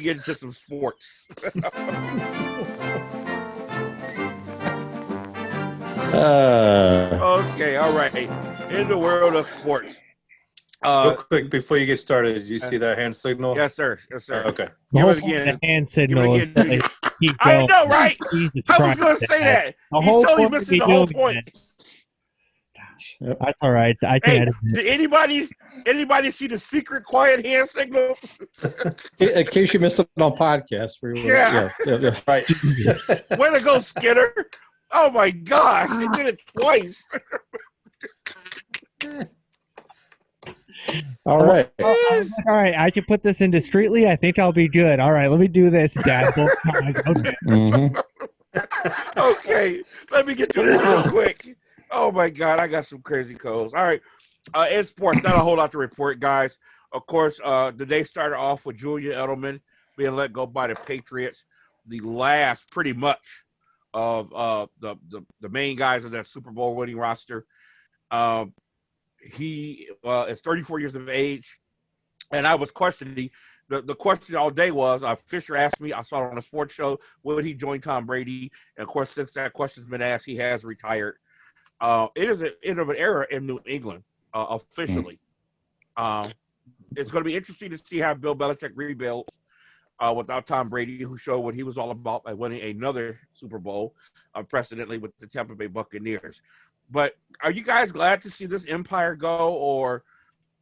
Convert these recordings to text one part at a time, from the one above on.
get into some sports. Okay, all right. In the world of sports. Real quick, before you get started, did you see that hand signal? Yes, sir. Yes, sir. Okay. Give it again. The hand signal. I know, right? I was going to say that. He's totally missing the whole point. Gosh, that's all right. I can edit it. Did anybody see the secret quiet hand signal? In case you missed it on podcast. Yeah. Right. Way to go, Skinner. Oh, my gosh. He did it twice. All right. All right. I can put this in discreetly. I think I'll be good. All right. Let me do this, Dad. Both times. Okay. Mm-hmm. Okay. Let me get through this real quick. Oh, my God. I got some crazy codes. All right. In sports, not a whole lot to report, guys. Of course, the day started off with Julian Edelman being let go by the Patriots. The last, pretty much, of the main guys of that Super Bowl winning roster. He is 34 years of age, and I was questioning the question all day was Fisher asked me, I saw it on a sports show, would he join Tom Brady? And of course, since that question's been asked, he has retired. It is the end of an era in New England officially. It's going to be interesting to see how Bill Belichick rebuilds without Tom Brady, who showed what he was all about by winning another Super Bowl, unprecedentedly with the Tampa Bay Buccaneers. But are you guys glad to see this empire go, or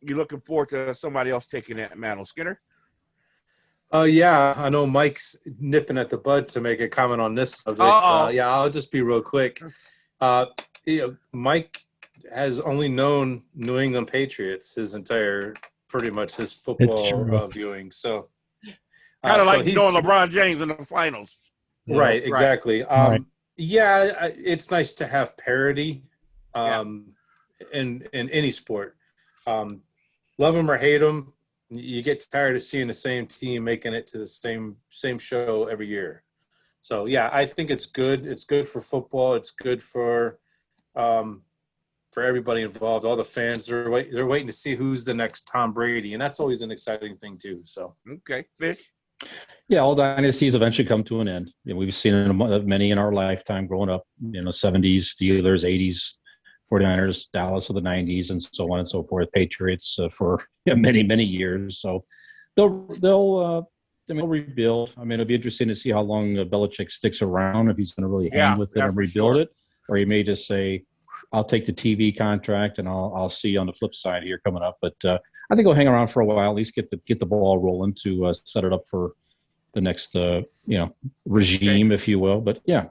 you looking forward to somebody else taking that mantle? Skinner? Yeah, I know Mike's nipping at the bud to make a comment on this subject. Yeah, I'll just be real quick. Mike has only known New England Patriots pretty much his football viewing. So kind of like knowing LeBron James in the finals. Right, exactly. Right. Yeah, it's nice to have parity in any sport. Love them or hate them, you get tired of seeing the same team making it to the same show every year. So yeah, I think it's good. It's good for football. It's good for everybody involved. All the fans, they're waiting to see who's the next Tom Brady, and that's always an exciting thing too. So okay, Fish. Yeah, all dynasties eventually come to an end. We've seen many in our lifetime growing up, 70s, Steelers, 80s, 49ers, Dallas of the 90s, and so on and so forth, Patriots for many, many years. So they'll rebuild. I mean, it'll be interesting to see how long Belichick sticks around, if he's going to really hang with it and rebuild it, or he may just say, I'll take the TV contract and I'll see you on the flip side here coming up. But I think he'll hang around for a while, at least get the ball rolling to set it up for the next regime, if you will. But yeah.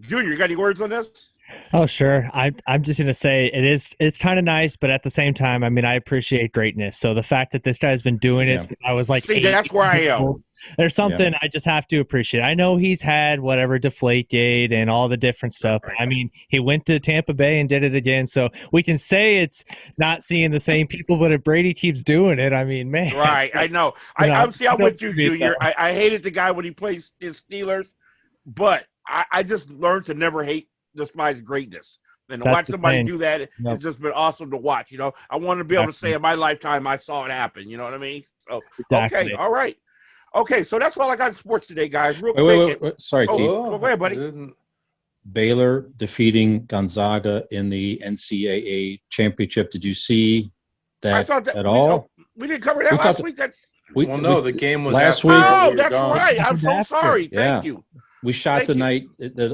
Junior, you got any words on this? Oh, sure. I'm just going to say it's kind of nice, but at the same time, I mean, I appreciate greatness. So the fact that this guy's been doing it, I was like, see, that's where I am. There's something I just have to appreciate. I know he's had whatever Deflategate and all the different stuff. Right. I mean, he went to Tampa Bay and did it again. So we can say it's not seeing the same people, but if Brady keeps doing it, I mean, man. Right. I know. I'm with you, Junior. I hated the guy when he played his Steelers, but I just learned to never despise greatness. And to watch somebody do that, it's just been awesome to watch. I want to be able to say in my lifetime I saw it happen. You know what I mean? So, okay, all right. Okay, so that's all I got in sports today, guys. Real quick. Wait. Sorry, Keith. Go ahead, buddy. Baylor defeating Gonzaga in the NCAA championship. Did you see that at all? We didn't cover that last week. The game was last week. Oh, that's right. I'm so sorry. Thank you. We shot the night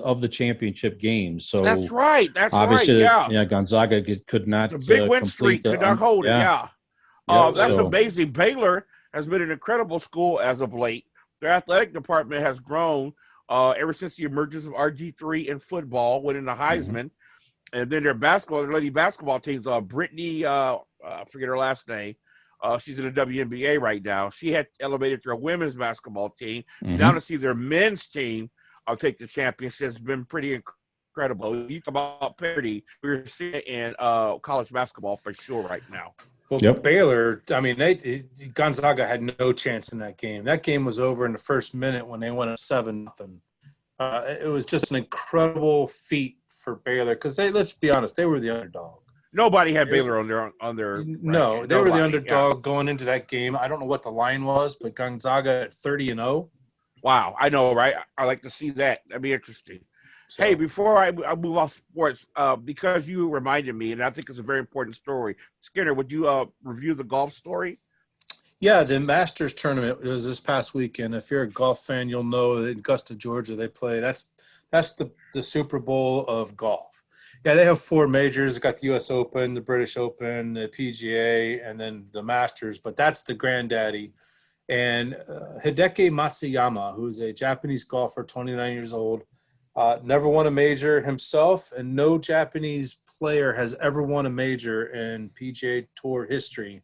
of the championship game. So that's right. Obviously, Gonzaga could not. The big win streak could not hold it. Yeah. That's amazing. Baylor has been an incredible school as of late. Their athletic department has grown ever since the emergence of RG3 in football, winning the Heisman. And then their lady basketball teams, Brittany, I forget her last name. She's in the WNBA right now. She had elevated their women's basketball team. Now to see their men's team take the championship has been pretty incredible. You talk about parity, we're seeing it in college basketball for sure right now. Well, Baylor, I mean, Gonzaga had no chance in that game. That game was over in the first minute when they went up 7-0. It was just an incredible feat for Baylor because let's be honest, they were the underdog. Nobody had Baylor on their No, bracket. they were the Nobody. underdog going into that game. I don't know what the line was, but Gonzaga at 30-0. Wow, I know, right? I like to see that. That'd be interesting. So, Hey, before I move off sports, because you reminded me, and I think it's a very important story. Skinner, would you review the golf story? yeah, the Masters tournament was this past weekend. If you're a golf fan, you'll know that in Augusta, Georgia, they play. That's the Super Bowl of golf. Yeah, they have 4 majors. They got the U.S. Open, the British Open, the PGA, and then the Masters. But that's the granddaddy. And Hideki Matsuyama, who's a Japanese golfer, 29 years old, never won a major himself, and no Japanese player has ever won a major in PGA Tour history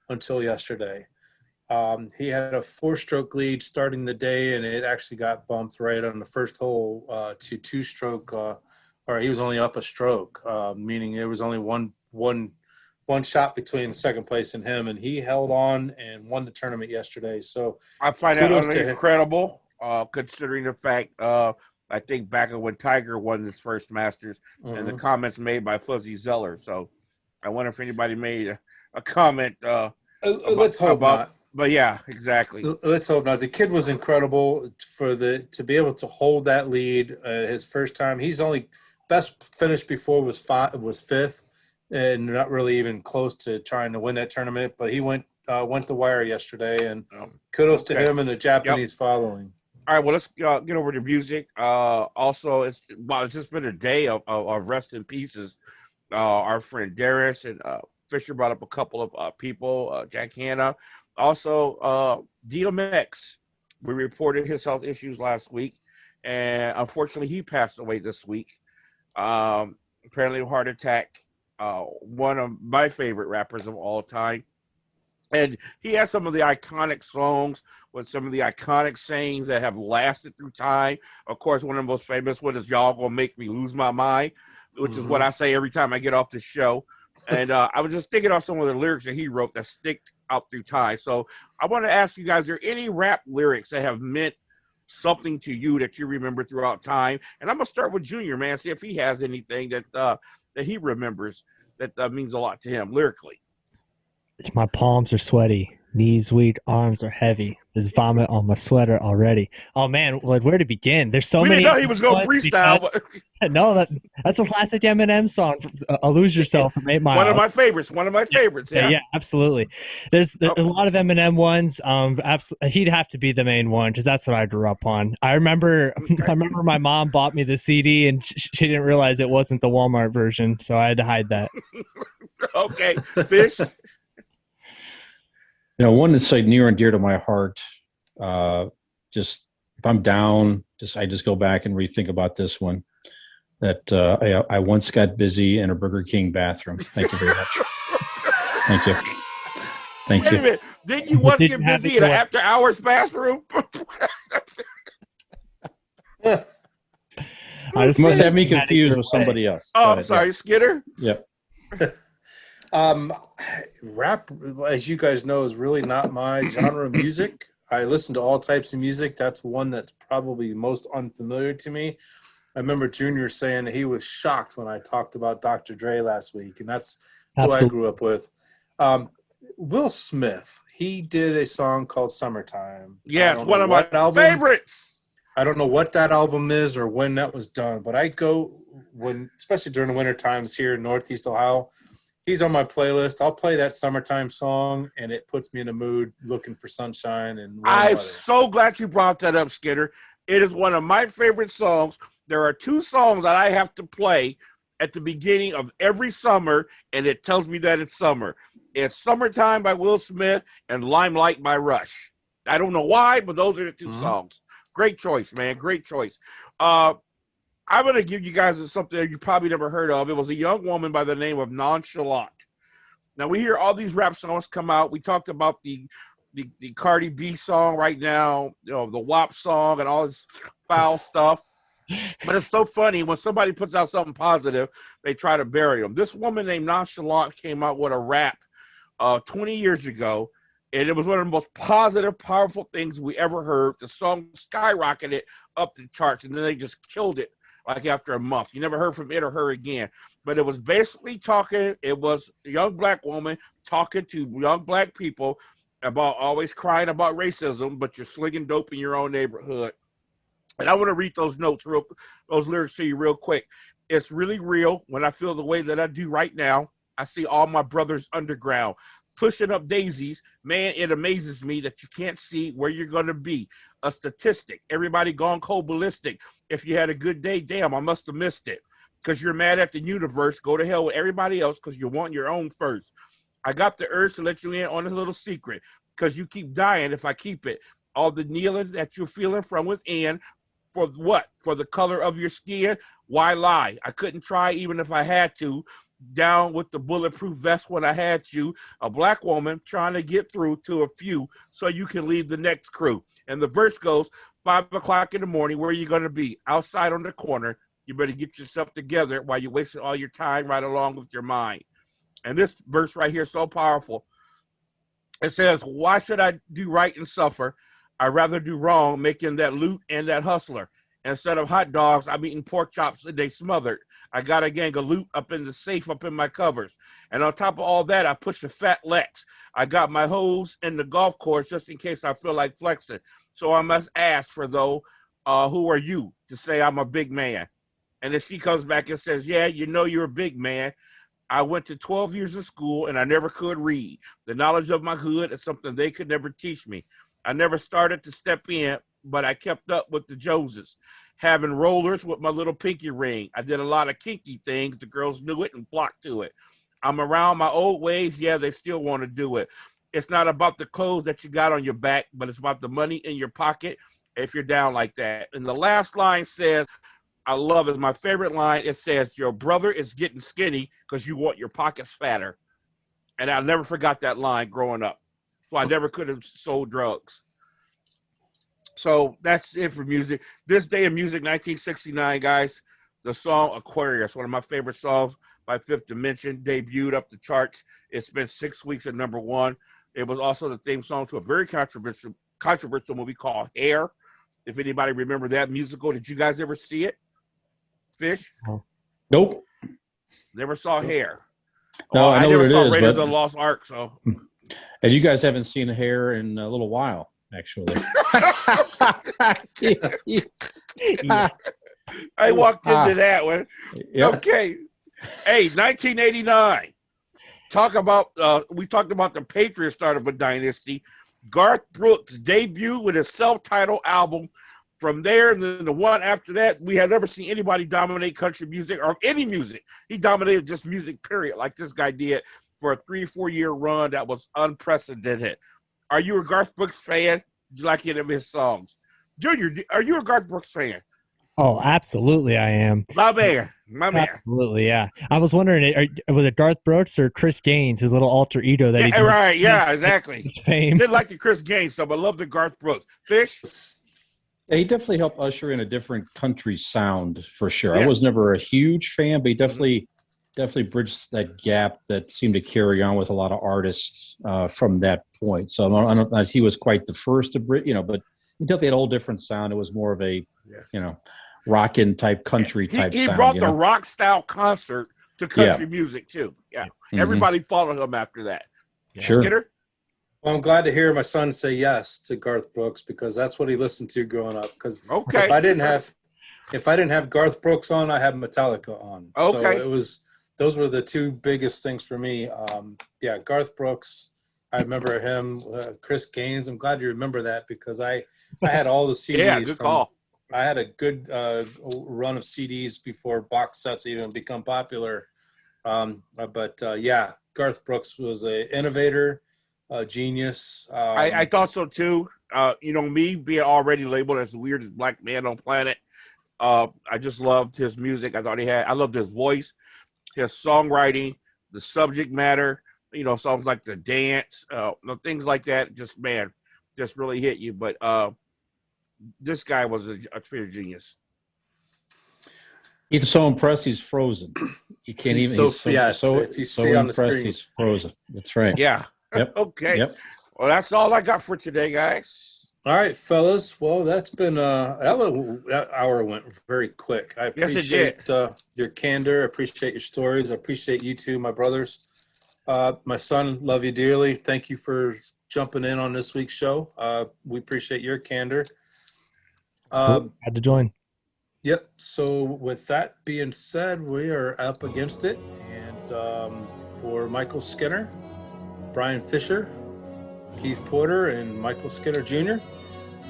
until yesterday. He had a 4-stroke lead starting the day, and it actually got bumped right on the first hole to 2-stroke, or he was only up a stroke, meaning there was only one shot between second place and him, and he held on and won the tournament yesterday. So I find that incredible, considering the fact I think back when Tiger won his first Masters, and the comments made by Fuzzy Zeller. So I wonder if anybody made a comment. Let's hope not. But yeah, exactly. Let's hope not. The kid was incredible to be able to hold that lead his first time. He's only best finish before was 5th, and not really even close to trying to win that tournament. But he went the wire yesterday, and kudos to him and the Japanese following. All right, well, let's get over to music. Also, it's just been a day of rest in pieces. Our friend Darius and Fisher brought up a couple of people, Jack Hanna. Also, DMX. We reported his health issues last week, and unfortunately, he passed away this week. Apparently, a heart attack. One of my favorite rappers of all time. And he has some of the iconic songs with some of the iconic sayings that have lasted through time. Of course, one of the most famous one is "Y'all gonna make me lose my mind," which is what I say every time I get off the show. And I was just thinking of some of the lyrics that he wrote that stick out through time. So I want to ask you guys, are there any rap lyrics that have meant something to you that you remember throughout time? And I'm going to start with Junior, man, see if he has anything that he remembers that means a lot to him lyrically. My palms are sweaty, knees weak, arms are heavy. There's vomit on my sweater already. Oh man, where to begin? There's so many. We didn't know he was going freestyle. No, that's a classic Eminem song. "Lose Yourself" from 8 Mile. One of my favorites. Yeah, absolutely. There's a lot of Eminem ones. He'd have to be the main one because that's what I grew up on. I remember my mom bought me the CD and she didn't realize it wasn't the Walmart version, so I had to hide that. Okay, Fish. One that's like near and dear to my heart. Just if I'm down, I just go back and rethink about this one. That I once got busy in a Burger King bathroom. Thank you very much. Thank you. Wait a minute. Didn't you once get busy in an after-hours bathroom? I just must have me confused with somebody else. Oh, I'm sorry, Skinner. Yep. Rap, as you guys know, is really not my genre of music. I listen to all types of music. That's one that's probably most unfamiliar to me. I remember Junior saying that he was shocked when I talked about Dr. Dre last week, and that's who I grew up with. Will Smith, he did a song called "Summertime." Yeah, it's one of my favorites. I don't know what that album is or when that was done, but I go especially during the winter times here in Northeast Ohio. He's on my playlist. I'll play that "Summertime" song, and it puts me in a mood looking for sunshine. And I'm so glad you brought that up, Skinner. It is one of my favorite songs. There are 2 songs that I have to play at the beginning of every summer, and it tells me that it's summer. It's "Summertime" by Will Smith and "Limelight" by Rush. I don't know why, but those are the 2 songs. Great choice, man. Great choice. I'm going to give you guys something you probably never heard of. It was a young woman by the name of Nonchalant. Now, we hear all these rap songs come out. We talked about the Cardi B song right now, the WAP song and all this foul stuff. But it's so funny when somebody puts out something positive, they try to bury them. This woman named Nonchalant came out with a rap 20 years ago, and it was one of the most positive, powerful things we ever heard. The song skyrocketed up the charts, and then they just killed it like after a month. You never heard from it or her again. But it was basically talking, it was a young black woman talking to young black people about always crying about racism, but you're slinging dope in your own neighborhood. And I want to read those lyrics to you real quick. It's really real when I feel the way that I do right now. I see all my brothers underground pushing up daisies. Man, it amazes me that you can't see where you're going to be. A statistic. Everybody gone cold ballistic. If you had a good day, damn, I must have missed it. Because you're mad at the universe. Go to hell with everybody else because you want your own first. I got the urge to let you in on a little secret because you keep dying if I keep it. All the kneeling that you're feeling from within. For what? For the color of your skin? Why lie? I couldn't try even if I had to. Down with the bulletproof vest when I had you. A black woman trying to get through to a few so you can leave the next crew. And the verse goes, 5 o'clock in the morning, where are you going to be? Outside on the corner. You better get yourself together while you're wasting all your time right along with your mind. And this verse right here is so powerful. It says, why should I do right and suffer? I'd rather do wrong, making that loot and that hustler. Instead of hot dogs, I'm eating pork chops and they smothered. I got a gang of loot up in the safe, up in my covers. And on top of all that, I push a fat Lex. I got my hose in the golf course just in case I feel like flexing. So I must ask for though, who are you to say I'm a big man? And then she comes back and says, yeah, you know you're a big man. I went to 12 years of school and I never could read. The knowledge of my hood is something they could never teach me. I never started to step in, but I kept up with the Joneses. Having rollers with my little pinky ring. I did a lot of kinky things. The girls knew it and flocked to it. I'm around my old ways. Yeah, they still want to do it. It's not about the clothes that you got on your back, but it's about the money in your pocket if you're down like that. And the last line says, I love it. My favorite line, it says, your brother is getting skinny because you want your pockets fatter. And I never forgot that line growing up. So I never could have sold drugs. So that's it for music. This Day in Music, 1969, guys. The song Aquarius, one of my favorite songs by Fifth Dimension, debuted up the charts. It spent 6 weeks at #1. It was also the theme song to a very controversial movie called Hair. If anybody remember that musical, did you guys ever see it? Fish? Nope. Never saw Hair. No, I know never what it saw is, Raiders but... of the Lost Ark, so. And you guys haven't seen Hair in a little while, actually. I walked into that one. Yep. Okay. Hey, 1989. We talked about the Patriots started a dynasty. Garth Brooks debuted with his self-titled album. From there, and then the one after that, we had never seen anybody dominate country music or any music. He dominated just music, period, like this guy did for a 3-4 year run that was unprecedented. Are you a Garth Brooks fan? Do you like any of his songs? Junior, are you a Garth Brooks fan? Oh, absolutely, I am. My man. Absolutely, yeah. I was wondering, was it Garth Brooks or Chris Gaines, his little alter ego that he did? Right, yeah, exactly. Fame. Didn't like the Chris Gaines stuff, but I love the Garth Brooks. Fish? Yeah, he definitely helped usher in a different country sound for sure. Yeah. I was never a huge fan, but he definitely bridged that gap that seemed to carry on with a lot of artists from that point. So I don't know if he was quite the first to, but he definitely had a whole different sound. It was more of a, rockin' type country type sound. He brought the rock style concert to country music too. Yeah. Mm-hmm. Everybody followed him after that. Sure. Skinner? Well, I'm glad to hear my son say yes to Garth Brooks because that's what he listened to growing up. Because if I didn't have Garth Brooks on, I had Metallica on. Okay. So those were the two biggest things for me. Garth Brooks. I remember him. Chris Gaines. I'm glad you remember that because I had all the CDs. Yeah, good call. I had a good run of CDs before box sets even become popular. Garth Brooks was an innovator. Genius. I thought so too. Me being already labeled as the weirdest black man on planet. I just loved his music. I loved his voice, his songwriting, the subject matter. Songs like The Dance, things like that. Just really hit you. But this guy was a true genius. He's so impressed he's frozen. He can't he's even. If you see on the screen, he's frozen. That's right. Yeah. Yep. Okay. Yep. Well, that's all I got for today, guys. All right, fellas. Well, that's been that hour went very quick. I Yes, it did. appreciate your candor. I appreciate your stories. I appreciate you two, my brothers. My son, love you dearly. Thank you for jumping in on this week's show. We appreciate your candor. So had to join. Yep. So with that being said, we are up against it. And for Michael Skinner, Brian Fisher, Keith Porter, and Michael Skinner Jr.,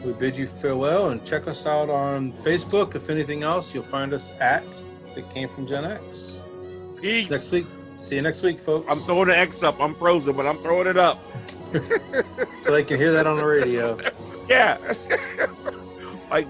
we bid you farewell, and check us out on Facebook. If anything else, you'll find us at It Came From GenX. Peace. Next week. See you next week, folks. I'm throwing the X up. I'm frozen, but I'm throwing it up. So they can hear that on the radio. Yeah. like